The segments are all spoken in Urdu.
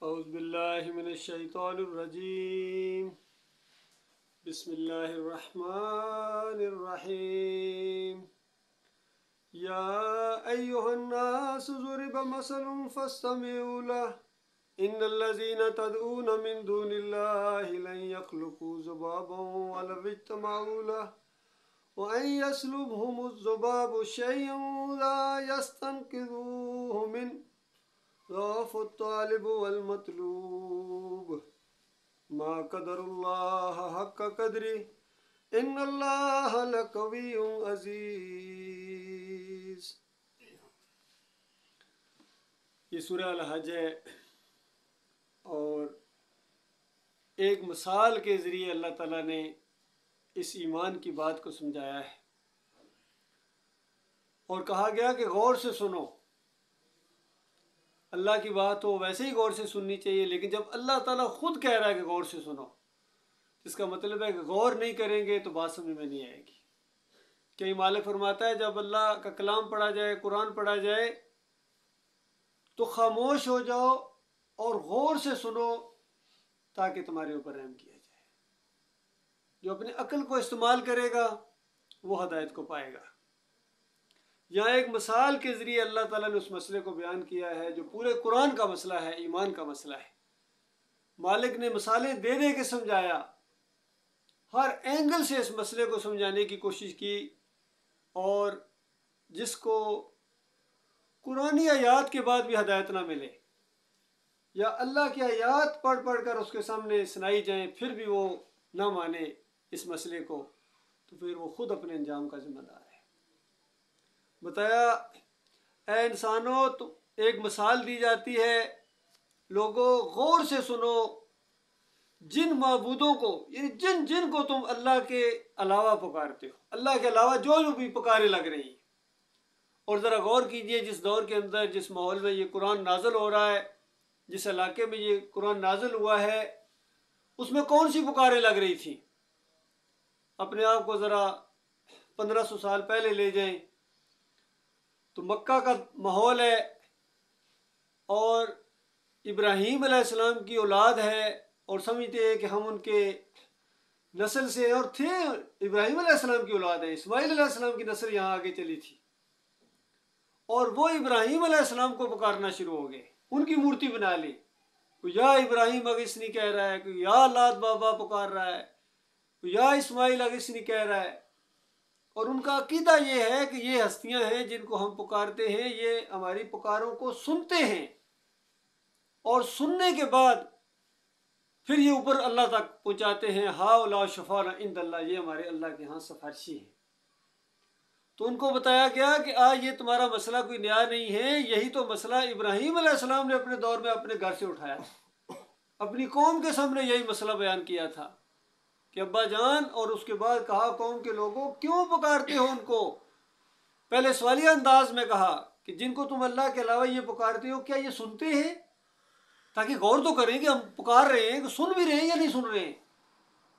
اعوذ باللہ من الشیطان الرجیم بسم اللہ الرحمن الرحیم یا ایہا الناس ضرب مثل فاستمعوا له ان الذین تدعون من دون اللہ لن يخلقوا ذبابا ولو اجتمعوا له وَأَن يَسْلُبْهُمُ الذُّبَابُ شَيْئًا لَا يَسْتَنقِذُوهُ مِنْهُ ضعف الطالب والمطلوب ما قدر اللہ حق قدره ان اللہ لقوی عزیز۔ یہ سورہ الحج ہے اور ایک مثال کے ذریعے اللہ تعالیٰ نے اس ایمان کی بات کو سمجھایا ہے اور کہا گیا کہ غور سے سنو۔ اللہ کی بات ہو ویسے ہی غور سے سننی چاہیے، لیکن جب اللہ تعالیٰ خود کہہ رہا ہے کہ غور سے سنو، اس کا مطلب ہے کہ غور نہیں کریں گے تو بات سمجھ میں نہیں آئے گی۔ کئی مالک فرماتا ہے جب اللہ کا کلام پڑھا جائے، قرآن پڑھا جائے تو خاموش ہو جاؤ اور غور سے سنو تاکہ تمہارے اوپر رحم کیا جائے۔ جو اپنی عقل کو استعمال کرے گا وہ ہدایت کو پائے گا۔ یہاں ایک مثال کے ذریعے اللہ تعالیٰ نے اس مسئلے کو بیان کیا ہے جو پورے قرآن کا مسئلہ ہے، ایمان کا مسئلہ ہے۔ مالک نے مثالیں دے دے کے سمجھایا، ہر اینگل سے اس مسئلے کو سمجھانے کی کوشش کی، اور جس کو قرآنی آیات کے بعد بھی ہدایت نہ ملے یا اللہ کی آیات پڑھ پڑھ کر اس کے سامنے سنائی جائیں پھر بھی وہ نہ مانے اس مسئلے کو، تو پھر وہ خود اپنے انجام کا ذمہ دار ہے۔ بتایا اے انسانوں، تو ایک مثال دی جاتی ہے، لوگوں غور سے سنو، جن معبودوں کو یعنی جن کو تم اللہ کے علاوہ پکارتے ہو، اللہ کے علاوہ جو بھی پکارے لگ رہی ہیں، اور ذرا غور کیجئے جس دور کے اندر، جس ماحول میں یہ قرآن نازل ہو رہا ہے، جس علاقے میں یہ قرآن نازل ہوا ہے، اس میں کون سی پکاریں لگ رہی تھیں۔ اپنے آپ کو ذرا 1500 سال پہلے لے جائیں تو مکہ کا ماحول ہے اور ابراہیم علیہ السلام کی اولاد ہے، اور سمجھتے ہیں کہ ہم ان کے نسل سے، اور تھے ابراہیم علیہ السلام کی اولاد ہے، اسماعیل علیہ السلام کی نسل یہاں آگے چلی تھی، اور وہ ابراہیم علیہ السلام کو پکارنا شروع ہو گئے، ان کی مورتی بنا لی، کوئی یا ابراہیم اغثنی کہہ رہا ہے، کوئی یا لات بابا پکار رہا ہے، کوئی یا اسماعیل اغثنی کہہ رہا ہے، اور ان کا عقیدہ یہ ہے کہ یہ ہستیاں ہیں جن کو ہم پکارتے ہیں، یہ ہماری پکاروں کو سنتے ہیں، اور سننے کے بعد پھر یہ اوپر اللہ تک پہنچاتے ہیں۔ ہؤلاء شفاعنا عند اللہ، یہ ہمارے اللہ کے ہاں سفارشی ہیں۔ تو ان کو بتایا گیا کہ یہ تمہارا مسئلہ کوئی نیا نہیں ہے، یہی تو مسئلہ ابراہیم علیہ السلام نے اپنے دور میں اپنے گھر سے اٹھایا تھا، اپنی قوم کے سامنے یہی مسئلہ بیان کیا تھا کہ ابا جان، اور اس کے بعد کہا قوم کے لوگوں کیوں پکارتے ہو ان کو۔ پہلے سوالیہ انداز میں کہا کہ جن کو تم اللہ کے علاوہ یہ پکارتے ہو کیا یہ سنتے ہیں، تاکہ غور تو کریں کہ ہم پکار رہے ہیں کہ سن بھی رہے ہیں یا نہیں سن رہے ہیں۔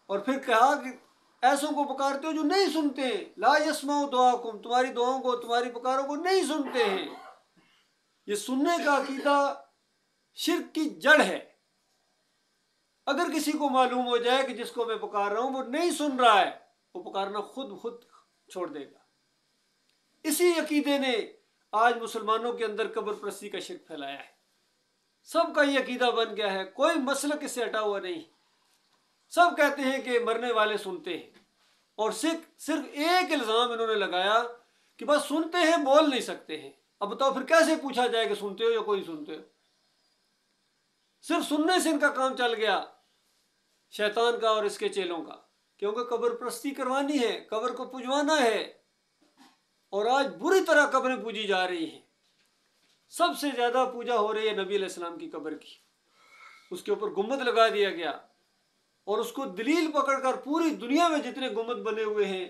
اور پھر کہا کہ ایسوں کو پکارتے ہو جو نہیں سنتے ہیں، لا یسمعوا دعاکم، تمہاری دعاؤں کو، تمہاری پکاروں کو نہیں سنتے ہیں۔ یہ سننے کا عقیدہ شرک کی جڑ ہے۔ اگر کسی کو معلوم ہو جائے کہ جس کو میں پکار رہا ہوں وہ نہیں سن رہا ہے، وہ پکارنا خود چھوڑ دے گا۔ اسی عقیدے نے آج مسلمانوں کے اندر قبر پرستی کا شرک پھیلایا ہے۔ سب کا یہ عقیدہ بن گیا ہے، کوئی مسلک اس سے ہٹا ہوا نہیں۔ سب کہتے ہیں کہ مرنے والے سنتے ہیں، اور صرف ایک الزام انہوں نے لگایا کہ بس سنتے ہیں، بول نہیں سکتے ہیں۔ اب بتاؤ پھر کیسے پوچھا جائے کہ سنتے ہو یا کوئی سنتے ہو؟ صرف سننے سے ان کا کام چل گیا، شیطان کا اور اس کے چیلوں کا، کیونکہ قبر پرستی کروانی ہے، قبر کو پجوانا ہے، اور آج بری طرح قبریں پوجی جا رہی ہیں۔ سب سے زیادہ پوجا ہو رہی ہے نبی علیہ السلام کی قبر کی، اس کے اوپر گنبد لگا دیا گیا، اور اس کو دلیل پکڑ کر پوری دنیا میں جتنے گنبد بنے ہوئے ہیں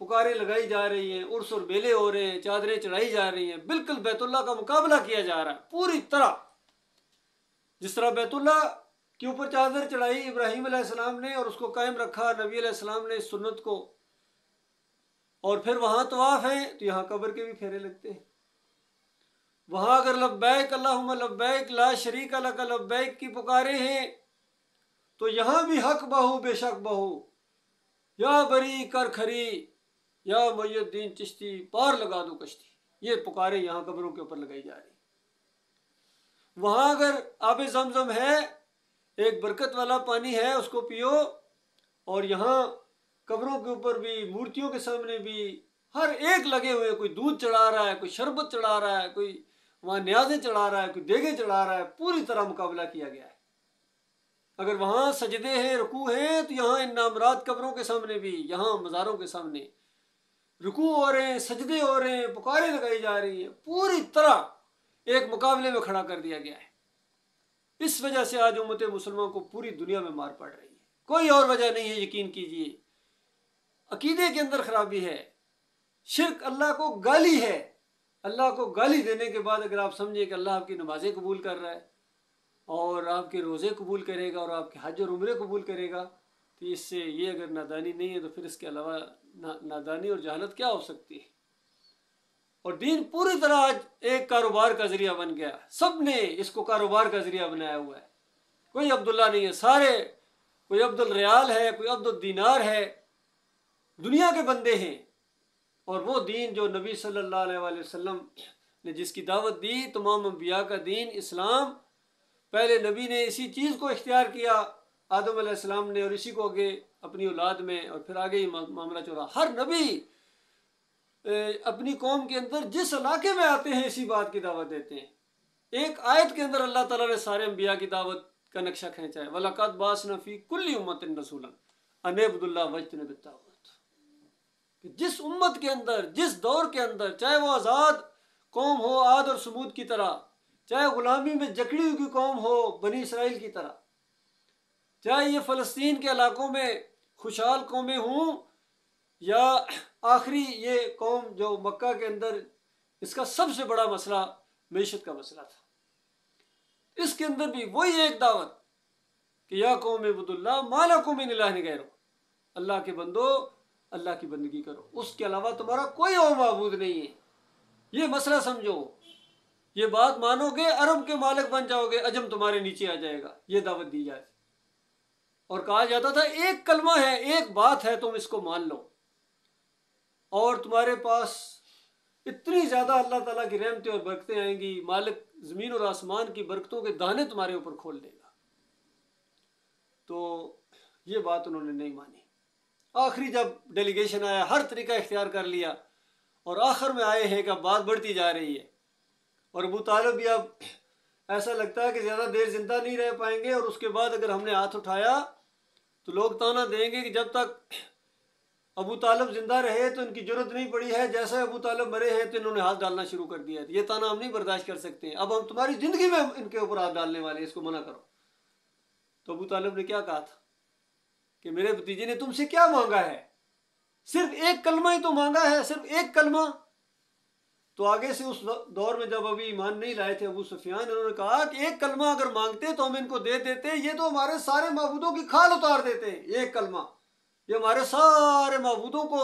پکاریں لگائی جا رہی ہیں، عرس اور میلے ہو رہے ہیں، چادریں چڑھائی جا رہی ہیں، بالکل بیت اللہ کا مقابلہ کیا جا رہا ہے پوری طرح۔ جس طرح بیت اللہ کے اوپر چادر چڑھائی ابراہیم علیہ السلام نے اور اس کو قائم رکھا نبی علیہ السلام نے اس سنت کو، اور پھر وہاں طواف ہے تو یہاں قبر کے بھی پھیرے لگتے ہیں۔ وہاں اگر لبیک اللہم لبیک لا شریک لک لبیک کی پکارے ہیں تو یہاں بھی حق بہو بے شک بہو، یا بری کر کھری یا محی الدین چشتی پار لگا دو کشتی، یہ پکارے یہاں قبروں کے اوپر لگائی جا رہی۔ وہاں اگر آب زمزم ہے، ایک برکت والا پانی ہے، اس کو پیو، اور یہاں قبروں کے اوپر بھی، مورتیوں کے سامنے بھی ہر ایک لگے ہوئے، کوئی دودھ چڑھا رہا ہے، کوئی شربت چڑھا رہا ہے، کوئی وہاں نیازیں چڑھا رہا ہے، کوئی دیگیں چڑھا رہا ہے، پوری طرح مقابلہ کیا گیا ہے۔ اگر وہاں سجدے ہیں، رکوع ہیں، تو یہاں ان نامراد قبروں کے سامنے بھی، یہاں مزاروں کے سامنے رکوع ہو رہے ہیں، سجدے ہو رہے ہیں، پکارے لگائی جا رہی ہیں، پوری طرح ایک مقابلے میں کھڑا کر دیا گیا ہے۔ اس وجہ سے آج امت مسلمان کو پوری دنیا میں مار پڑ رہی ہے، کوئی اور وجہ نہیں ہے، یقین کیجئے۔ عقیدے کے اندر خرابی ہے، شرک اللہ کو گالی ہے۔ اللہ کو گالی دینے کے بعد اگر آپ سمجھیں کہ اللہ آپ کی نمازیں قبول کر رہا ہے اور آپ کے روزے قبول کرے گا اور آپ کے حج اور عمرے قبول کرے گا، تو اس سے یہ اگر نادانی نہیں ہے تو پھر اس کے علاوہ نادانی اور جہالت کیا ہو سکتی ہے؟ اور دین پوری طرح آج ایک کاروبار کا ذریعہ بن گیا، سب نے اس کو کاروبار کا ذریعہ بنایا ہوا ہے، کوئی عبداللہ نہیں ہے، سارے، کوئی عبد الریال ہے، کوئی عبد الدینار ہے، دنیا کے بندے ہیں۔ اور وہ دین جو نبی صلی اللہ علیہ وآلہ وسلم نے جس کی دعوت دی، تمام انبیاء کا دین اسلام، پہلے نبی نے اسی چیز کو اختیار کیا آدم علیہ السلام نے، اور اسی کو آگے اپنی اولاد میں، اور پھر آگے ہی معاملہ چل رہا۔ ہر نبی اپنی قوم کے اندر جس علاقے میں آتے ہیں اسی بات کی دعوت دیتے ہیں۔ ایک آیت کے اندر اللہ تعالیٰ نے سارے انبیاء کی دعوت کا نقشہ کھینچا ہے، وَلَقَدْ بَعَثْنَا فِي كُلِّ أُمَّةٍ رَسُولًا أَنِ اعْبُدُوا اللَّهَ وَاجْتَنِبُوا الطَّاغُوتَ، کہ جس امت کے اندر، جس دور کے اندر، چاہے وہ آزاد قوم ہو عاد اور سمود کی طرح، چاہے غلامی میں جکڑی ہوئی قوم ہو بنی اسرائیل کی طرح، چاہے یہ فلسطین کے علاقوں میں خوشحال قومیں ہوں، یا آخری یہ قوم جو مکہ کے اندر، اس کا سب سے بڑا مسئلہ معیشت کا مسئلہ تھا، اس کے اندر بھی وہی ایک دعوت کہ یا قوم اعبدوا اللہ ما لکم من الہ غیرہ، اللہ کے بندو اللہ کی بندگی کرو، اس کے علاوہ تمہارا کوئی اور معبود نہیں ہے۔ یہ مسئلہ سمجھو، یہ بات مانو گے عرب کے مالک بن جاؤ گے، عجم تمہارے نیچے آ جائے گا، یہ دعوت دی جائے۔ اور کہا جاتا تھا ایک کلمہ ہے، ایک بات ہے، تم اس کو مان لو اور تمہارے پاس اتنی زیادہ اللہ تعالیٰ کی رحمتیں اور برکتیں آئیں گی، مالک زمین اور آسمان کی برکتوں کے دانے تمہارے اوپر کھول دے گا۔ تو یہ بات انہوں نے نہیں مانی۔ آخری جب ڈیلیگیشن آیا، ہر طریقہ اختیار کر لیا، اور آخر میں آئے ہیں کہ اب بات بڑھتی جا رہی ہے، اور ابو طالب بھی اب ایسا لگتا ہے کہ زیادہ دیر زندہ نہیں رہ پائیں گے، اور اس کے بعد اگر ہم نے ہاتھ اٹھایا تو لوگ تانا دیں گے کہ جب تک ابو طالب زندہ رہے تو ان کی جرت نہیں پڑی ہے، جیسے ابو طالب مرے ہیں تو انہوں نے ہاتھ ڈالنا شروع کر دیا ہے، یہ تانا ہم نہیں برداشت کر سکتے، اب ہم تمہاری زندگی میں ان کے اوپر ہاتھ ڈالنے والے ہیں، اس کو منع کرو۔ تو ابو طالب نے کیا کہا تھا کہ میرے بھتیجے نے تم سے کیا مانگا ہے؟ صرف ایک کلمہ ہی تو مانگا ہے، صرف ایک کلمہ۔ تو آگے سے اس دور میں جب ابھی ایمان نہیں لائے تھے ابو سفیان، انہوں نے کہا کہ ایک کلمہ اگر مانگتے تو ہم ان کو دے دیتے، یہ تو ہمارے سارے معبودوں کی کھال اتار دیتے ہیں، ایک کلمہ یہ ہمارے سارے معبودوں کو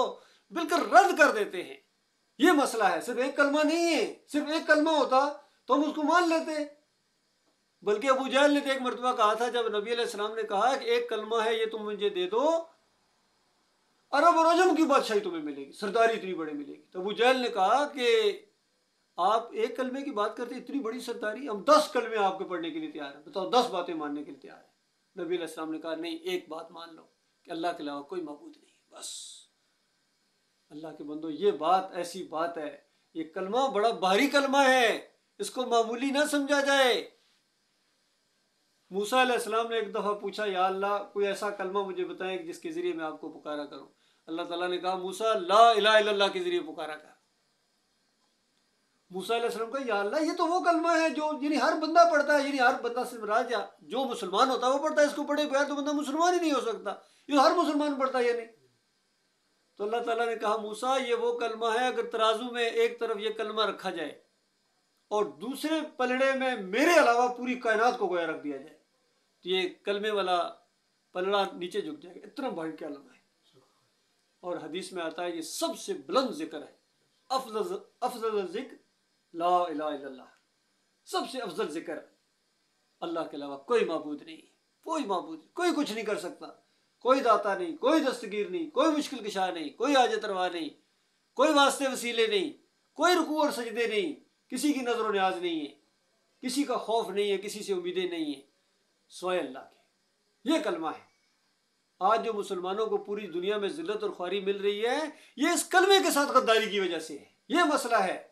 بالکل رد کر دیتے ہیں۔ یہ مسئلہ ہے، صرف ایک کلمہ نہیں ہے، صرف ایک کلمہ ہوتا تو ہم اس کو مان لیتے۔ بلکہ ابو جہل نے تو ایک مرتبہ کہا تھا، جب نبی علیہ السلام نے کہا کہ ایک کلمہ ہے یہ تم مجھے دے دو، عرب اور عجم کی بادشاہی تمہیں ملے گی، سرداری اتنی بڑی ملے گی۔ تو ابو جہل نے کہا کہ آپ ایک کلمے کی بات کرتے اتنی بڑی سرداری، ہم 10 کلمے آپ کے پڑھنے کے لیے تیار ہیں، بتاؤ 10 باتیں ماننے کے لیے تیار ہیں۔ نبی علیہ السلام نے کہا نہیں، ایک بات مان لو کہ اللہ کے علاوہ کوئی معبود نہیں، بس۔ اللہ کے بندو، یہ بات ایسی بات ہے، یہ کلمہ بڑا بھاری کلمہ ہے، اس کو معمولی نہ سمجھا جائے۔ موسیٰ علیہ السلام نے ایک دفعہ پوچھا یا اللہ کوئی ایسا کلمہ مجھے بتائیں جس کے ذریعے میں آپ کو پکارا کروں۔ اللہ تعالیٰ نے کہا موسیٰ لا الہ الا اللہ کے ذریعے پکارا کر۔ موسیٰ علیہ السلام کہا یا اللہ یہ تو وہ کلمہ ہے جو یعنی ہر بندہ پڑھتا ہے، یعنی ہر بندہ سے مراد جو مسلمان ہوتا ہے وہ پڑھتا ہے، اس کو پڑھے بغیر تو بندہ مسلمان ہی نہیں ہو سکتا، یہ ہر مسلمان پڑھتا ہے یا نہیں؟ تو اللہ تعالیٰ نے کہا موسیٰ یہ وہ کلمہ ہے اگر ترازو میں ایک طرف یہ کلمہ رکھا جائے اور دوسرے پلڑے میں میرے علاوہ پوری کائنات کو گویا رکھ دیا جائے تو یہ کلمے والا پلڑا نیچے جھک جائے گا، اتنا بھاری کلمہ ہے۔ اور حدیث میں آتا ہے یہ سب سے بلند ذکر ہے، افضل ذکر لا الہ الا اللہ، سب سے افضل ذکر اللہ کے علاوہ کوئی معبود نہیں، کوئی معبود، کوئی کچھ نہیں کر سکتا، کوئی داتا نہیں، کوئی دستگیر نہیں، کوئی مشکل کشا نہیں، کوئی حاجت روا نہیں، کوئی واسطے وسیلے نہیں، کوئی رکوع اور سجدے نہیں، کسی کی نظر و نیاز نہیں ہے، کسی کا خوف نہیں ہے، کسی سے امیدیں نہیں ہیں سوائے اللہ کے۔ یہ کلمہ ہے۔ آج جو مسلمانوں کو پوری دنیا میں ذلت اور خواری مل رہی ہے، یہ اس کلمے کے ساتھ غداری کی وجہ سے ہے۔ یہ مسئلہ ہے۔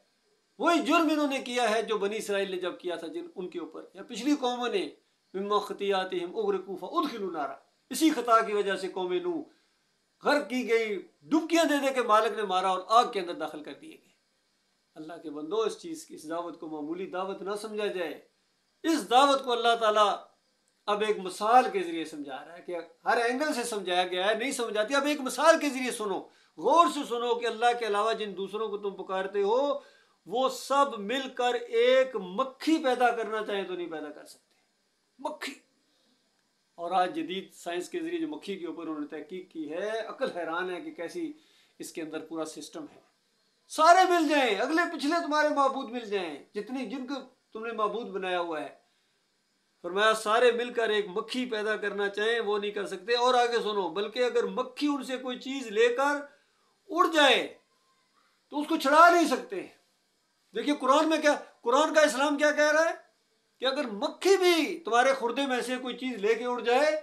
وہی جرم انہوں نے کیا ہے جو بنی اسرائیل نے جب کیا تھا ان کے اوپر، یا پچھلی قوموں نے، مما خطیاتہم اغرقوا فادخلوا نارا، اسی خطا کی وجہ سے قوم نوح غرق کی گئی، ڈبکیاں دے دے کے مالک نے مارا اور آگ کے اندر داخل کر دیے گئے۔ اللہ کے بندو، اس چیز کی، اس دعوت کو معمولی دعوت نہ سمجھا جائے۔ اس دعوت کو اللہ تعالیٰ اب ایک مثال کے ذریعے سمجھا رہا ہے کہ ہر اینگل سے سمجھایا گیا ہے، نہیں سمجھ آتی، اب ایک مثال کے ذریعے سنو، غور سے سنو کہ اللہ کے علاوہ جن دوسروں کو تم پکارتے ہو وہ سب مل کر ایک مکھی پیدا کرنا چاہیں تو نہیں پیدا کر سکتے۔ مکھی۔ اور آج جدید سائنس کے ذریعے جو مکھی کے اوپر انہوں نے تحقیق کی ہے، عقل حیران ہے کہ کیسی اس کے اندر پورا سسٹم ہے۔ سارے مل جائیں، اگلے پچھلے تمہارے معبود مل جائیں، جتنی جن کو تم نے معبود بنایا ہوا ہے، فرمایا سارے مل کر ایک مکھی پیدا کرنا چاہیں وہ نہیں کر سکتے۔ اور آگے سنو، بلکہ اگر مکھی ان سے کوئی چیز لے کر اڑ جائے تو اس کو چھڑا نہیں سکتے۔ دیکھیے قرآن میں کیا، قرآن کا اسلام کیا کہہ رہا ہے کہ اگر مکھی بھی تمہارے خردے میں سے کوئی چیز لے کے اڑ جائے،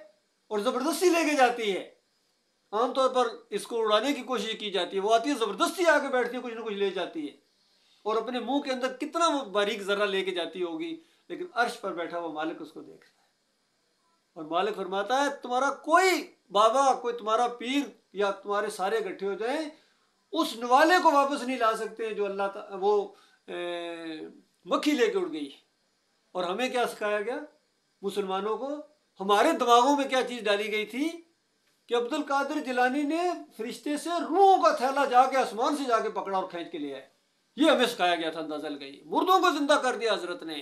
اور زبردستی لے کے جاتی ہے، عام طور پر اس کو اڑانے کی کوشش کی جاتی ہے، وہ آتی ہے زبردستی آ کے بیٹھتی ہے، کچھ نہ کچھ لے جاتی ہے، اور اپنے منہ کے اندر کتنا باریک ذرہ لے کے جاتی ہوگی، لیکن عرش پر بیٹھا ہوا مالک اس کو دیکھ رہا ہے۔ اور مالک فرماتا ہے تمہارا کوئی بابا، کوئی تمہارا پیر یا تمہارے سارے اکٹھے ہو جائیں، اس نوالے کو واپس نہیں لا سکتے جو اللہ تعالیٰ وہ مکھی لے کے اڑ گئی۔ اور ہمیں کیا سکھایا گیا مسلمانوں کو؟ ہمارے دماغوں میں کیا چیز ڈالی گئی تھی کہ عبد القادر جیلانی نے فرشتے سے روحوں کا تھیلا جا کے آسمان سے جا کے پکڑا اور کھینچ کے لیا ہے، یہ ہمیں سکھایا گیا تھا۔ اندازہ لگائی، مردوں کو زندہ کر دیا حضرت نے،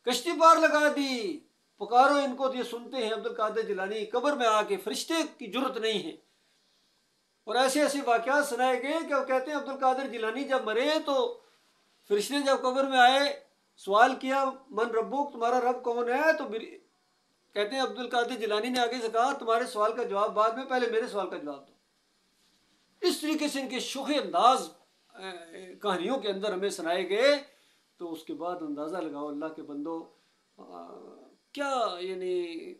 کشتی پار لگا دی، پکارو ان کو، یہ سنتے ہیں۔ عبد القادر جیلانی قبر میں آ کے، فرشتے کی جرت نہیں ہے۔ اور ایسے ایسے واقعات سنائے گئے کہ وہ کہتے ہیں عبد القادر جیلانی جب مرے تو فرشتے جب قبر میں آئے، سوال کیا من ربک، تمہارا رب کون ہے؟ تو کہتے ہیں عبد القادر جیلانی نے آگے سے کہا تمہارے سوال کا جواب بعد میں، پہلے میرے سوال کا جواب دو۔ اس طریقے سے ان کے شوخ انداز کہانیوں کے اندر ہمیں سنائے گئے۔ تو اس کے بعد اندازہ لگاؤ اللہ کے بندو، کیا یعنی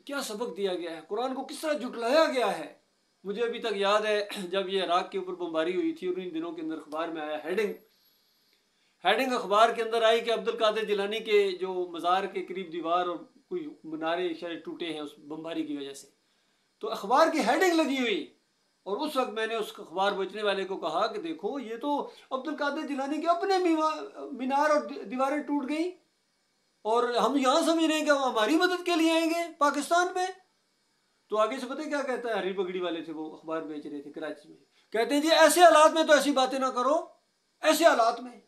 کیا سبق دیا گیا ہے، قرآن کو کس طرح جھٹلایا گیا ہے۔ مجھے ابھی تک یاد ہے جب یہ عراق کے اوپر بمباری ہوئی تھی، اور ان دنوں کے اندر اخبار میں آیا، ہیڈنگ اخبار کے اندر آئی کہ عبد القادر جیلانی کے جو مزار کے قریب دیوار اور کوئی منارے شاید ٹوٹے ہیں اس بمباری کی وجہ سے، تو اخبار کی ہیڈنگ لگی ہوئی۔ اور اس وقت میں نے اس اخبار بیچنے والے کو کہا کہ دیکھو یہ تو عبد القادر جیلانی کے اپنے مینار اور دیواریں ٹوٹ گئی، اور ہم یہاں سمجھ رہے ہیں کہ وہ ہماری مدد کے لیے آئیں گے پاکستان میں۔ تو آگے سے پتہ کیا کہتا ہے، ہری پگڑی والے تھے، وہ اخبار بیچ رہے تھے کراچی میں، کہتے ہیں جی ایسے حالات میں تو ایسی باتیں نہ کرو، ایسے حالات میں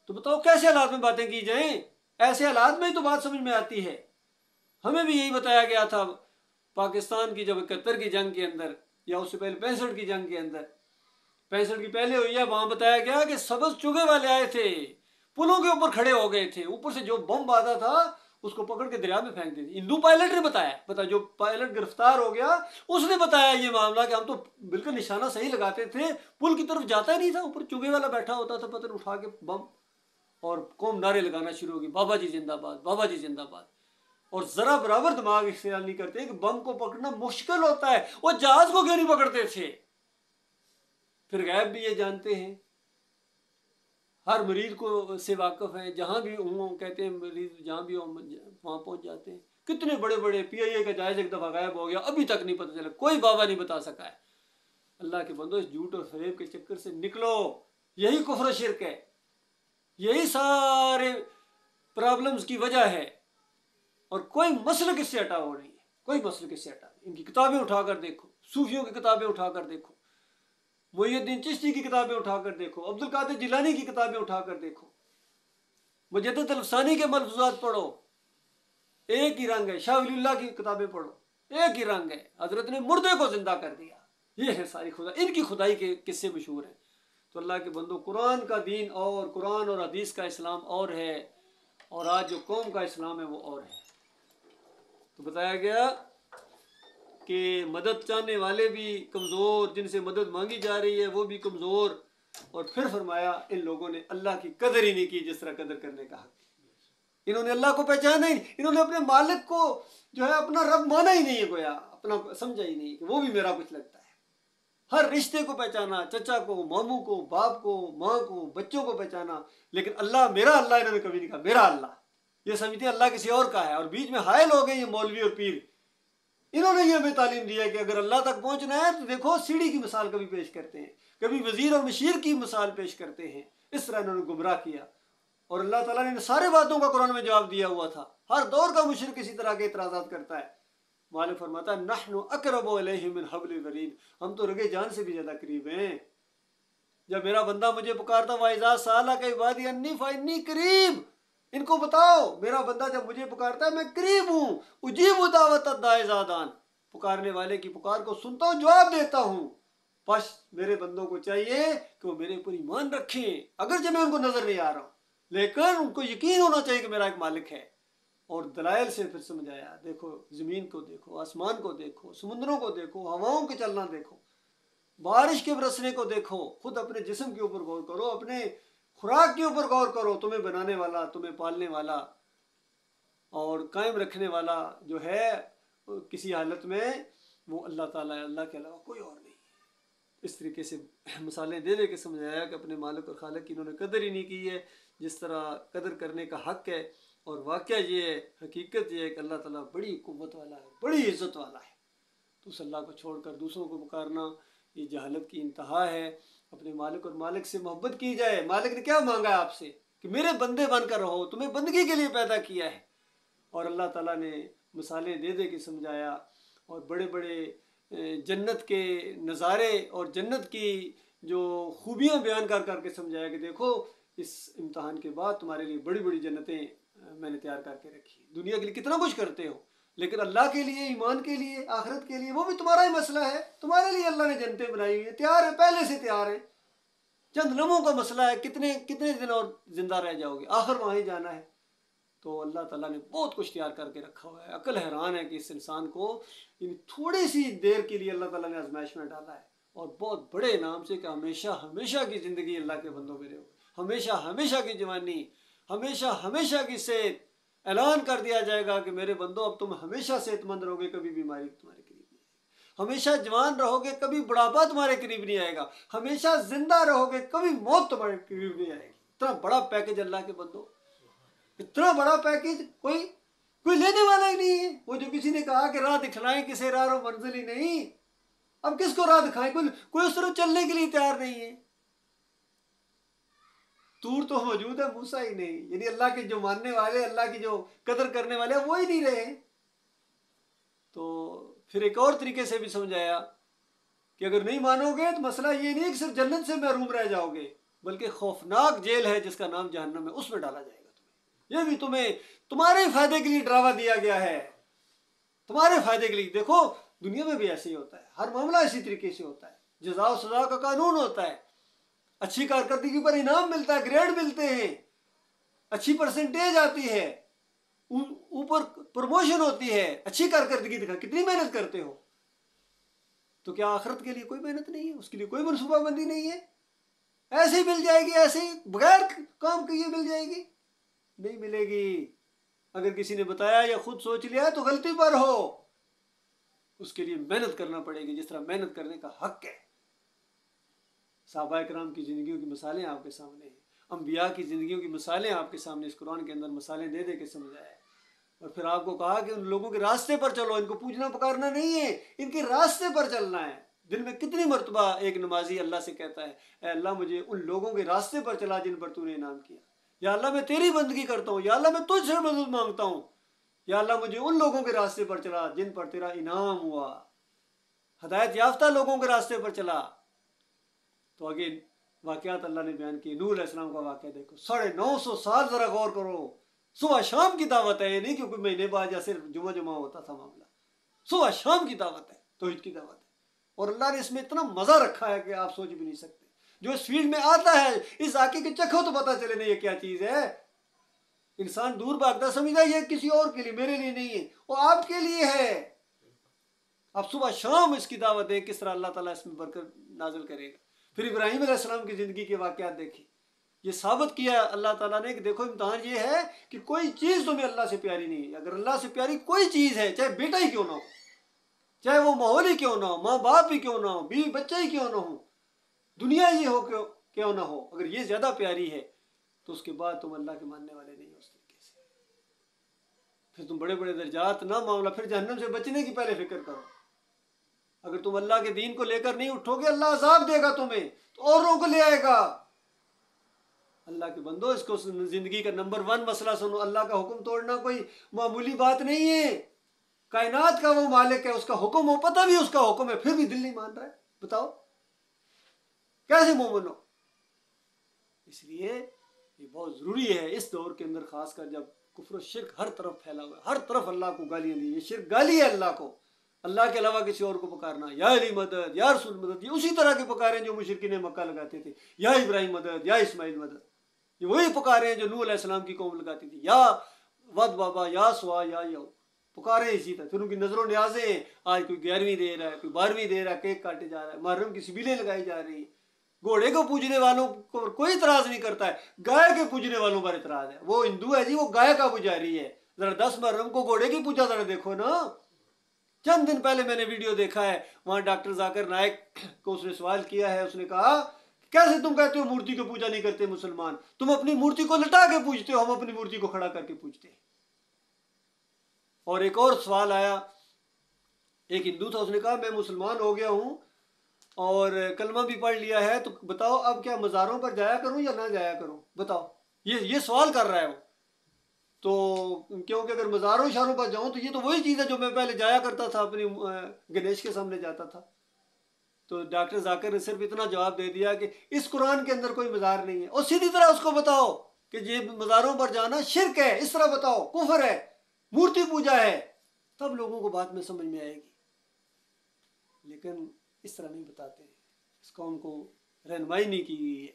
تو بتاؤ کیسے حالات میں باتیں کی جائیں؟ ایسے حالات میں ہی تو بات سمجھ میں آتی ہے۔ ہمیں بھی یہی بتایا گیا تھا پاکستان کی جب 71 کی جنگ کے اندر، یا اس سے پہلے 65 کی جنگ کے اندر، 65 کی پہلے ہوئی ہے، وہاں بتایا گیا کہ سبز چگے والے آئے تھے، پلوں کے اوپر کھڑے ہو گئے تھے، اوپر سے جو بم آتا تھا اس کو پکڑ کے دریا میں پھینک دیتے۔ ہندو پائلٹ نے بتایا، جو پائلٹ گرفتار ہو گیا اس نے بتایا یہ معاملہ کہ ہم تو بالکل نشانہ صحیح لگاتے تھے، پل کی طرف جاتا ہی نہیں تھا، اوپر چگے والا بیٹھا ہوتا تھا، پتن اٹھا کے بم، اور قوم نعرے لگانا شروع ہوگی، بابا جی زندہ باد، بابا جی زندہ باد۔ اور ذرا برابر دماغ خیال نہیں کرتے کہ بم کو پکڑنا مشکل ہوتا ہے، وہ جہاز کو کیوں نہیں پکڑتے تھے؟ پھر غیب بھی یہ جانتے ہیں، ہر مریض کو سے واقف ہیں، جہاں بھی ہوں کہتے ہیں مریض جہاں بھی ہوں وہاں پہنچ جاتے ہیں۔ کتنے بڑے بڑے پی آئی اے کا جائز ایک دفعہ غائب ہو گیا، ابھی تک نہیں پتہ چلا، کوئی بابا نہیں بتا سکا ہے۔ اللہ کے بندو، اس جھوٹ اور فریب کے چکر سے نکلو، یہی کفر و شرک ہے، یہی سارے پرابلمز کی وجہ ہے، اور کوئی مسلک اس سے ہٹا ہوا نہیں ہے، کوئی مسلک اس سے ہٹا نہیں۔ ان کی کتابیں اٹھا کر دیکھو، صوفیوں کی کتابیں اٹھا کر دیکھو، محی الدین چشتی کی کتابیں اٹھا کر دیکھو، عبد القادر جیلانی کی کتابیں اٹھا کر دیکھو، مجدد الافسانی کے ملفوظات پڑھو، ایک ہی رنگ ہے۔ شاہ ولی اللہ کی کتابیں پڑھو، ایک ہی رنگ ہے، حضرت نے مردے کو زندہ کر دیا۔ یہ ہے ساری خدا، ان کی خدائی کے قصے مشہور ہیں۔ تو اللہ کے بندوں، قرآن کا دین اور قرآن اور حدیث کا اسلام اور ہے، اور آج جو قوم کا اسلام ہے وہ اور ہے۔ تو بتایا گیا کہ مدد چاہنے والے بھی کمزور، جن سے مدد مانگی جا رہی ہے وہ بھی کمزور، اور پھر فرمایا ان لوگوں نے اللہ کی قدر ہی نہیں کی جس طرح قدر کرنے کا حق۔ انہوں نے اللہ کو پہچانا ہی نہیں، انہوں نے اپنے مالک کو جو ہے اپنا رب مانا ہی نہیں ہے، گویا اپنا سمجھا ہی نہیں کہ وہ بھی میرا کچھ لگتا ہے۔ ہر رشتے کو پہچانا، چچا کو، ماموں کو، باپ کو، ماں کو، بچوں کو پہچانا، لیکن اللہ میرا اللہ انہوں نے کبھی نہیں کہا، میرا اللہ۔ یہ سمجھتے ہیں اللہ کسی اور کا ہے، اور بیچ میں حائل ہو گئے یہ مولوی اور پیر۔ انہوں نے یہ ہمیں تعلیم دی ہے کہ اگر اللہ تک پہنچنا ہے تو دیکھو سیڑھی کی مثال کبھی پیش کرتے ہیں، کبھی وزیر اور مشیر کی مثال پیش کرتے ہیں۔ اس طرح انہوں نے گمراہ کیا، اور اللہ تعالیٰ نے سارے باتوں کا قرآن میں جواب دیا ہوا تھا۔ ہر دور کا مشرک اسی طرح کے اعتراضات کرتا ہے۔ مالک فرماتا ہے نحن اقرب الیہ من حبل الورید، ہم تو رگے جان سے بھی زیادہ قریب ہیں۔ جب میرا بندہ مجھے پکارتا وَإِذَا سَأَلَكَ عِبَادِي عَنِّي فَإِنِّي قَرِيبٌ، ان کو بتاؤ میرا بندہ جب مجھے پکارتا ہے میں قریب ہوں، اجیب دعوت الداعی اذا دعان، پکارنے والے کی پکار کو سنتا ہوں، جواب دیتا ہوں۔ بس میرے بندوں کو چاہیے کہ وہ میرے اوپر ایمان رکھیں، اگرچہ میں ان کو نظر نہیں آ رہا ہوں، لیکن ان کو یقین ہونا چاہیے کہ میرا ایک مالک ہے۔ اور دلائل سے پھر سمجھایا، دیکھو زمین کو دیکھو، آسمان کو دیکھو، سمندروں کو دیکھو، ہواؤں کے چلنا دیکھو، بارش کے برسنے کو دیکھو، خود اپنے جسم کے اوپر غور کرو، اپنے خوراک کے اوپر غور کرو، تمہیں بنانے والا، تمہیں پالنے والا اور قائم رکھنے والا جو ہے کسی حالت میں وہ اللہ تعالیٰ ہے، اللہ کے علاوہ کوئی اور نہیں۔ اس طریقے سے مثالیں دے دے کے سمجھایا کہ اپنے مالک اور خالق کی انہوں نے قدر ہی نہیں کی ہے جس طرح قدر کرنے کا حق ہے۔ اور واقعہ یہ ہے، حقیقت یہ ہے کہ اللہ تعالیٰ بڑی قوت والا ہے، بڑی عزت والا ہے۔ تو اس اللہ کو چھوڑ کر دوسروں کو پکارنا یہ جہالت کی انتہا ہے۔ اپنے مالک اور مالک سے محبت کی جائے۔ مالک نے کیا مانگا ہے آپ سے کہ میرے بندے بن کر رہو، تمہیں بندگی کے لیے پیدا کیا ہے۔ اور اللہ تعالیٰ نے مثالیں دے دے کے سمجھایا، اور بڑے بڑے جنت کے نظارے اور جنت کی جو خوبیاں بیان کر کر کے سمجھایا کہ دیکھو اس امتحان کے بعد تمہارے لیے بڑی بڑی جنتیں میں نے تیار کر کے رکھی، دنیا کے لیے کتنا کچھ کرتے ہو، لیکن اللہ کے لیے، ایمان کے لیے، آخرت کے لیے وہ بھی تمہارا ہی مسئلہ ہے۔ تمہارے لیے اللہ نے جنتیں بنائی ہوئی ہیں، تیار ہے، پہلے سے تیار ہے۔ چند لمحوں کا مسئلہ ہے، کتنے دن اور زندہ رہ جاؤ گے، آخر وہاں ہی جانا ہے۔ تو اللہ تعالیٰ نے بہت کچھ تیار کر کے رکھا ہوا ہے۔ عقل حیران ہے کہ اس انسان کو تھوڑی سی دیر کے لیے اللہ تعالیٰ نے آزمائش میں ڈالا ہے، اور بہت بڑے انعام سے کہ ہمیشہ ہمیشہ کی زندگی اللہ کے بندوں میں رہو، ہمیشہ ہمیشہ کی جوانی، ہمیشہ ہمیشہ کی صحت۔ اعلان کر دیا جائے گا کہ میرے بندوں اب تم ہمیشہ صحت مند رہو گے، کبھی بیماری تمہارے قریب نہیں آئے گی، ہمیشہ جوان رہو گے، کبھی بڑھاپا تمہارے قریب نہیں آئے گا، ہمیشہ زندہ رہو گے، کبھی موت تمہارے قریب نہیں آئے گی۔ اتنا بڑا پیکج اللہ کے بندوں، اتنا بڑا پیکج کوئی لینے والا ہی نہیں ہے۔ وہ جو کسی نے کہا کہ راہ دکھلائیں کسے راہ و منزل ہی نہیں، اب کس کو راہ دکھائیں، کوئی اس طرف چلنے کے لیے تیار نہیں ہے۔ طور تو موجود ہے، موسیٰ ہی نہیں، یعنی اللہ کے جو ماننے والے، اللہ کی جو قدر کرنے والے وہ ہی نہیں رہے۔ تو پھر ایک اور طریقے سے بھی سمجھایا کہ اگر نہیں مانو گے تو مسئلہ یہ نہیں کہ صرف جنت سے محروم رہ جاؤ گے، بلکہ خوفناک جیل ہے جس کا نام جہنم ہے، اس میں ڈالا جائے گا تمہیں۔ یہ بھی تمہارے فائدے کے لیے ڈراوا دیا گیا ہے، تمہارے فائدے کے لیے۔ دیکھو دنیا میں بھی ایسے ہی ہوتا ہے، ہر معاملہ اسی طریقے سے ہوتا ہے، جزا و سزا کا قانون ہوتا ہے۔ اچھی کارکردگی پر انعام ملتا ہے، گریڈ ملتے ہیں، اچھی پرسنٹیج آتی ہے، اوپر پروموشن ہوتی ہے، اچھی کارکردگی دکھا، کتنی محنت کرتے ہو۔ تو کیا آخرت کے لیے کوئی محنت نہیں ہے، اس کے لیے کوئی منصوبہ بندی نہیں ہے؟ ایسے ہی مل جائے گی، ایسے ہی بغیر کام کیے مل جائے گی؟ نہیں ملے گی۔ اگر کسی نے بتایا یا خود سوچ لیا تو غلطی پر ہو، اس کے لیے محنت کرنا پڑے گی جس طرح محنت کرنے کا حق ہے۔ صحابہ کرام کی زندگیوں کی مثالیں آپ کے سامنے ہیں، انبیاء کی زندگیوں کی مثالیں آپ کے سامنے، اس قرآن کے اندر مثالیں دے دے کے سمجھایا ہے۔ اور پھر آپ کو کہا کہ ان لوگوں کے راستے پر چلو، ان کو پوجنا پکارنا نہیں ہے، ان کے راستے پر چلنا ہے۔ دن میں کتنی مرتبہ ایک نمازی اللہ سے کہتا ہے اے اللہ مجھے ان لوگوں کے راستے پر چلا جن پر تو نے انعام کیا، یا اللہ میں تیری بندگی کرتا ہوں، یا اللہ میں تجھ سے مدد مانگتا ہوں، یا اللہ مجھے ان لوگوں کے راستے پر چلا جن پر تیرا انعام ہوا، ہدایت یافتہ لوگوں کے راستے پر چلا۔ تو آگے واقعات اللہ نے بیان کیے۔ نوح علیہ السلام کا واقعہ دیکھو، 950 سال ذرا غور کرو، صبح شام کی دعوت ہے، یہ نہیں کہ کوئی مہینے بعد یا صرف جمعہ ہوتا تھا معاملہ، صبح شام کی دعوت ہے، توحید کی دعوت ہے۔ اور اللہ نے اس میں اتنا مزہ رکھا ہے کہ آپ سوچ بھی نہیں سکتے۔ جو اس فیلڈ میں آتا ہے اس آقے کے چکھو تو پتہ چلے نہیں یہ کیا چیز ہے. انسان دور بھاگتا سمجھتا یہ کسی اور کے لیے، میرے لیے نہیں ہے، وہ آپ کے لیے ہے. آپ صبح شام اس کی دعوت دیں، کس طرح اللہ تعالیٰ اس میں برکت نازل کرے گا. پھر ابراہیم علیہ السلام کی زندگی کے واقعات دیکھیں، یہ ثابت کیا اللہ تعالیٰ نے کہ دیکھو امتحان یہ ہے کہ کوئی چیز تمہیں اللہ سے پیاری نہیں ہے. اگر اللہ سے پیاری کوئی چیز ہے، چاہے بیٹا ہی کیوں نہ ہو، چاہے وہ ماحول ہی کیوں نہ ہو، ماں باپ ہی کیوں نہ ہو، بیوی بچہ ہی کیوں نہ ہو، دنیا یہ ہو کیوں نہ ہو، اگر یہ زیادہ پیاری ہے تو اس کے بعد تم اللہ کے ماننے والے نہیں ہو اس طریقے سے. پھر تم بڑے بڑے درجات نہ معاملہ، پھر جہنم سے بچنے کی پہلے فکر کرو. اگر تم اللہ کے دین کو لے کر نہیں اٹھو گے اللہ عذاب دے گا تمہیں، تو اوروں کو لے آئے گا. اللہ کے بندو اس کو زندگی کا نمبر 1 مسئلہ سنو. اللہ کا حکم توڑنا کوئی معمولی بات نہیں ہے. کائنات کا وہ مالک ہے، اس کا حکم ہو، پتہ بھی اس کا حکم ہے، پھر بھی دل نہیں مان رہا ہے. بتاؤ کیسے مومن ہو؟ اس لیے یہ بہت ضروری ہے اس دور کے اندر، خاص کر جب کفر و شرک ہر طرف پھیلا ہوا ہے، ہر طرف اللہ کو گالیاں دی. یہ شرک گالی ہے اللہ کو، اللہ کے علاوہ کسی اور کو پکارنا. یا علی مدد، یا رسول مدد، یہ اسی طرح کے پکارے ہیں جو مشرکین مکہ لگاتے تھے. یا ابراہیم مدد، یا اسماعیل مدد، یہ وہی پکارے ہیں جو نوح علیہ السلام کی قوم لگاتی تھی. یا ود بابا، یا سوا، یا یو، پکارے ہیں اسی طرح. پھر ان کی نظر و نیازیں ہیں، آج کوئی 11ویں دے رہا ہے، کوئی 12ویں دے رہا ہے، کیک کاٹے جا رہا ہے، محرم کی سبیلیں لگائی جا رہی ہیں. گھوڑے کو پوجنے والوں کو کوئی اعتراض نہیں کرتا ہے، گائے کے پوجنے والوں پر اعتراض ہے. وہ ہندو ہے جی، وہ گائے کا پجاری ہے. ذرا 10 محرم کو گھوڑے کی پوجا ذرا دیکھو نا. چند دن پہلے میں نے ویڈیو دیکھا ہے، وہاں ڈاکٹر ذاکر نائک کو اس نے سوال کیا ہے. اس نے کہا کیسے تم کہتے ہو مورتی کو پوجا نہیں کرتے مسلمان؟ تم اپنی مورتی کو لٹا کے پوجتے ہو، ہم اپنی مورتی کو کھڑا کر کے پوجتے ہیں. اور ایک اور سوال آیا، ایک ہندو تھا، اس نے کہا میں مسلمان ہو گیا ہوں اور کلمہ بھی پڑھ لیا ہے، تو بتاؤ اب کیا مزاروں پر جایا کروں یا نہ جایا کروں؟ بتاؤ، یہ سوال کر رہا ہے وہ. تو کیونکہ اگر مزاروں اشاروں پر جاؤں تو یہ تو وہی چیز ہے جو میں پہلے جایا کرتا تھا، اپنی گنیش کے سامنے جاتا تھا. تو ڈاکٹر ذاکر نے صرف اتنا جواب دے دیا کہ اس قرآن کے اندر کوئی مزار نہیں ہے. اور سیدھی طرح اس کو بتاؤ کہ یہ مزاروں پر جانا شرک ہے، اس طرح بتاؤ کفر ہے، مورتی پوجا ہے، تب لوگوں کو بات میں سمجھ میں آئے گی. لیکن اس طرح نہیں بتاتے. اس قوم کو رہنمائی نہیں کی گئی ہے،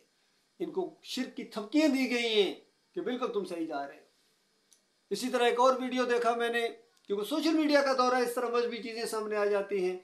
ان کو شرک کی تھپکیاں دی گئی ہیں کہ بالکل تم صحیح جا رہے ہو. اسی طرح ایک اور ویڈیو دیکھا میں نے، کیونکہ سوشل میڈیا کا دور ہے، اس طرح مذہبی چیزیں سامنے آ جاتی ہیں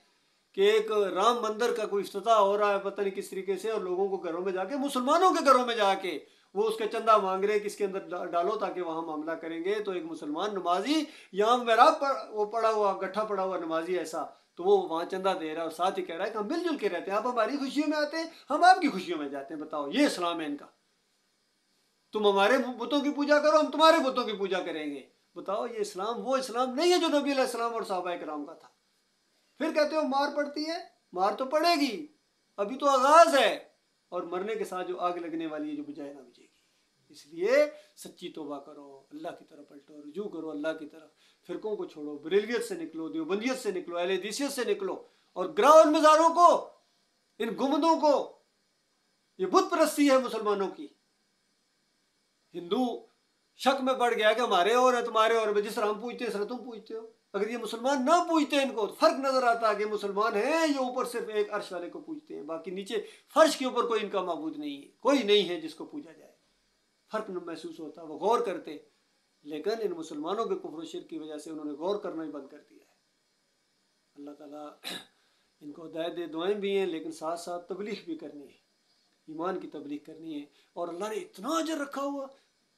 کہ ایک رام مندر کا کوئی افتتاح ہو رہا ہے پتہ نہیں کس طریقے سے، اور لوگوں کو گھروں میں جا کے، مسلمانوں کے گھروں میں جا کے وہ اس کا چندہ مانگ رہے کہ اس کے اندر ڈالو تاکہ وہاں معاملہ کریں گے. تو ایک مسلمان نمازی یہاں محراب وہ پڑا ہوا، گٹھا پڑا ہوا نمازی ایسا، تو وہ وہاں چندہ دے رہا ہے اور ساتھ ہی کہہ رہا ہے کہ ہم مل جل کے رہتے ہیں، آپ ہماری خوشیوں میں آتے ہیں، ہم آپ کی خوشیوں میں جاتے ہیں. بتاؤ یہ اسلام ہے ان کا؟ تم ہمارے بتوں کی پوجا کرو، ہم تمہارے بتوں کی پوجا کریں گے. بتاؤ یہ اسلام وہ اسلام نہیں ہے جو نبی علیہ السلام اور صحابہ کرام کا تھا. پھر کہتے ہو مار پڑتی ہے، مار تو پڑے گی، ابھی تو آغاز ہے، اور مرنے کے ساتھ جو آگ لگنے والی ہے جو بجھائے نہ بجھے گی. اس لیے سچی توبہ کرو، اللہ کی طرف پلٹو، رجوع کرو اللہ کی طرف، فرقوں کو چھوڑو، بریلویت سے نکلو، دیوبندیت سے نکلو، اہل حدیثیت سے نکلو، اور گراؤ ان مزاروں کو، ان گنبدوں کو. یہ بت پرستی ہے مسلمانوں کی. ہندو شک میں پڑ گیا کہ ہمارے اور ہے تمہارے اور، جس طرح ہم پوجتے ہیں اس طرح تم پوجتے ہو. اگر یہ مسلمان نہ پوجتے ان کو تو فرق نظر آتا کہ مسلمان ہیں یہ اوپر صرف ایک عرش والے کو پوجتے ہیں، باقی نیچے فرش کے اوپر کوئی ان کا معبود نہیں ہے، کوئی نہیں ہے جس کو پوجا جائے. فرق محسوس ہوتا، وہ غور کرتے. لیکن ان مسلمانوں کے کفر و شرک کی وجہ سے انہوں نے غور کرنا ہی بند کر دیا ہے. اللہ تعالیٰ ان کو ہدایت دے. دعائیں بھی ہیں لیکن ساتھ ساتھ تبلیغ بھی کرنی ہے، ایمان کی تبلیغ کرنی ہے. اور اللہ نے اتنا اجر رکھا ہوا.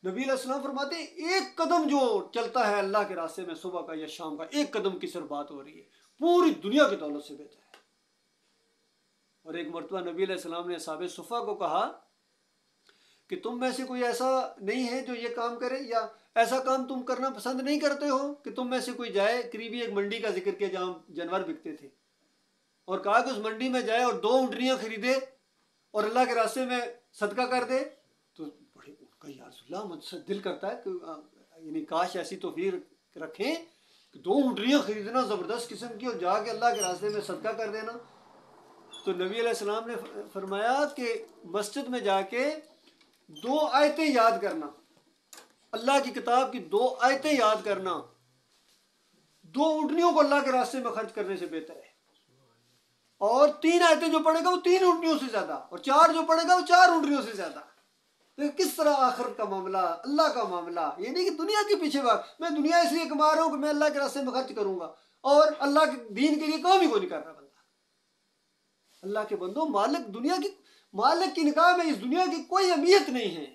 نبی علیہ السلام فرماتے ہیں ایک قدم جو چلتا ہے اللہ کے راستے میں صبح کا یا شام کا، ایک قدم کی صرف بات ہو رہی ہے، پوری دنیا کی دولت سے بہتر ہے. اور ایک مرتبہ نبی علیہ السلام نے اصحاب صفہ کو کہا کہ تم میں سے کوئی ایسا نہیں ہے جو یہ کام کرے، یا ایسا کام تم کرنا پسند نہیں کرتے ہو کہ تم میں سے کوئی جائے. قریبی ایک منڈی کا ذکر کیا جہاں جانور بکتے تھے، اور کہا کہ اس منڈی میں جائے اور 2 اونٹنیاں خریدے اور اللہ کے راستے میں صدقہ کر دے. تو بڑے ان کا یا رسول اللہ، مجھ سے دل کرتا ہے کہ یعنی کاش ایسی توفیق رکھیں کہ 2 اونٹنیاں خریدنا زبردست قسم کی اور جا کے اللہ کے راستے میں صدقہ کر دینا. تو نبی علیہ السلام نے فرمایا کہ مسجد میں جا کے 2 آیتیں یاد کرنا، اللہ کی کتاب کی 2 آیتیں یاد کرنا، 2 اونٹنیوں کو اللہ کے راستے میں خرچ کرنے سے بہتر ہے. اور 3 آیتیں جو پڑھے گا وہ 3 اونٹنیوں سے زیادہ، اور 4 جو پڑھے گا وہ 4 اونٹنیوں سے زیادہ۔ تو کس طرح آخرت کا معاملہ، اللہ کا معاملہ، یہ نہیں کہ دنیا کے پیچھے بات، میں دنیا اس لیے کما رہا ہوں کہ میں اللہ کے راستے میں خرچ کروں گا، اور اللہ کے دین کے لیے کام ہی کوئی نہیں کر رہا بندہ۔ اللہ کے بندوں، مالک دنیا کی، مالک کی نگاہ میں اس دنیا کی کوئی اہمیت نہیں ہے،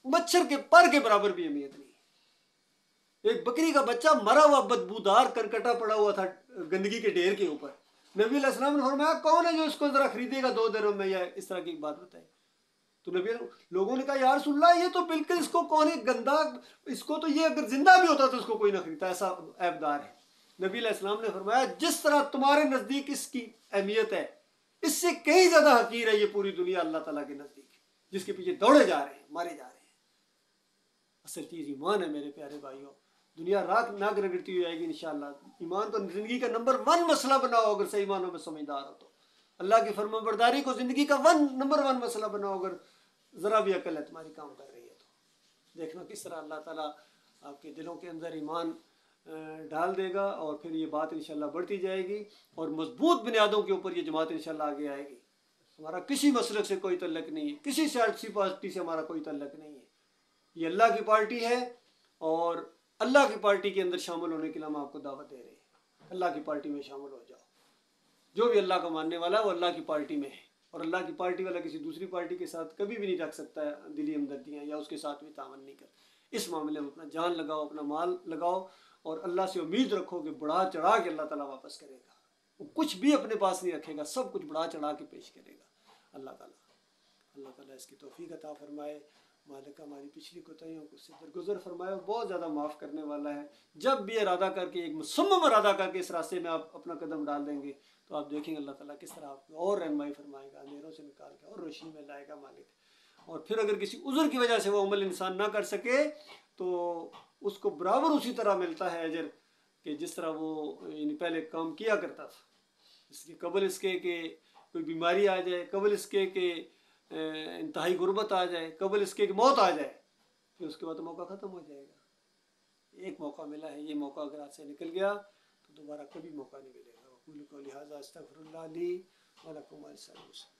مچھر کے پر کے برابر بھی اہمیت نہیں ہے۔ ایک بکری کا بچہ مرا ہوا بدبودار کرکٹا پڑا ہوا تھا گندگی کے ڈھیر کے اوپر، نبی علیہ السلام نے فرمایا کون ہے جو اس کو ذرا خریدے گا 2 درہم میں، یا اس طرح کی بات بتائی۔ تو نبی لوگوں نے کہا یا رسول اللہ یہ تو بالکل اس کو کون ہے گندا، اس کو تو یہ اگر زندہ بھی ہوتا تو اس کو کوئی نہ خریدتا، ایسا عیبدار ہے۔ نبی علیہ السلام نے فرمایا جس طرح تمہارے نزدیک اس کی اہمیت ہے، اس سے کہیں زیادہ حقیر ہے یہ پوری دنیا اللہ تعالیٰ کے نزدیک، جس کے پیچھے دوڑے جا رہے ہیں، مارے جا رہے ہیں۔ اصل چیز ایمان ہے میرے پیارے بھائیوں۔ دنیا راک ناک رگڑتی ہو جائے گی انشاءاللہ، ایمان کو زندگی کا نمبر 1 مسئلہ بناؤ اگر صحیح معنوں میں سمجھدار ہو تو، اللہ کی فرما برداری کو زندگی کا نمبر 1 مسئلہ بناؤ اگر ذرا بھی عقل ہے تمہاری کام کر رہی ہے تو دیکھنا کس طرح اللہ تعالیٰ آپ کے دلوں کے اندر ایمان ڈال دے گا، اور پھر یہ بات انشاءاللہ بڑھتی جائے گی، اور مضبوط بنیادوں کے اوپر یہ جماعت انشاءاللہ آگے آئے گی۔ ہمارا کسی مسلک سے کوئی تعلق نہیں ہے، کسی سیاسی پارٹی سے ہمارا کوئی تعلق نہیں ہے، یہ اللہ کی پارٹی ہے، اور اللہ کی پارٹی کے اندر شامل ہونے کے لیے ہم آپ کو دعوت دے رہے ہیں۔ اللہ کی پارٹی میں شامل ہو جاؤ، جو بھی اللہ کا ماننے والا ہے وہ اللہ کی پارٹی میں ہے، اور اللہ کی پارٹی والا کسی دوسری پارٹی کے ساتھ کبھی بھی نہیں رکھ سکتا ہے دلی ہمدردیاں، یا اس کے ساتھ بھی تعاون نہیں کرتا۔ اس معاملے میں اپنا جان لگاؤ، اپنا مال لگاؤ، اور اللہ سے امید رکھو کہ بڑھا چڑھا کے اللہ تعالیٰ واپس کرے گا، وہ کچھ بھی اپنے پاس نہیں رکھے گا، سب کچھ بڑھا چڑھا کے پیش کرے گا اللہ تعالیٰ اس کی توفیق عطا فرمائے۔ مالک ہماری پچھلی کوتاہیوں کو سے درگزر فرمائے، بہت زیادہ معاف کرنے والا ہے۔ جب بھی ارادہ کر کے، ایک مصمم ارادہ کر کے اس راستے میں آپ اپنا قدم ڈال دیں گے تو آپ دیکھیں گے اللہ تعالیٰ کس طرح آپ کو اور رہنمائی فرمائے گا، اندھیروں سے نکال کے اور روشنی میں لائے گا مالک۔ اور پھر اگر کسی عذر کی وجہ سے وہ عمل انسان نہ کر سکے تو اس کو برابر اسی طرح ملتا ہے اجر کہ جس طرح وہ یعنی پہلے کام کیا کرتا تھا، اس کے قبل اس کے کہ کوئی بیماری آ جائے، قبل اس کے کہ انتہائی غربت آ جائے، قبل اس کے کہ موت آ جائے، پھر اس کے بعد موقع ختم ہو جائے گا۔ ایک موقع ملا ہے، یہ موقع اگر ہاتھ سے نکل گیا تو دوبارہ کبھی موقع نہیں ملے گا۔ قولی ھذا استغفر اللہ لی ولکم ولسائر المسلمین۔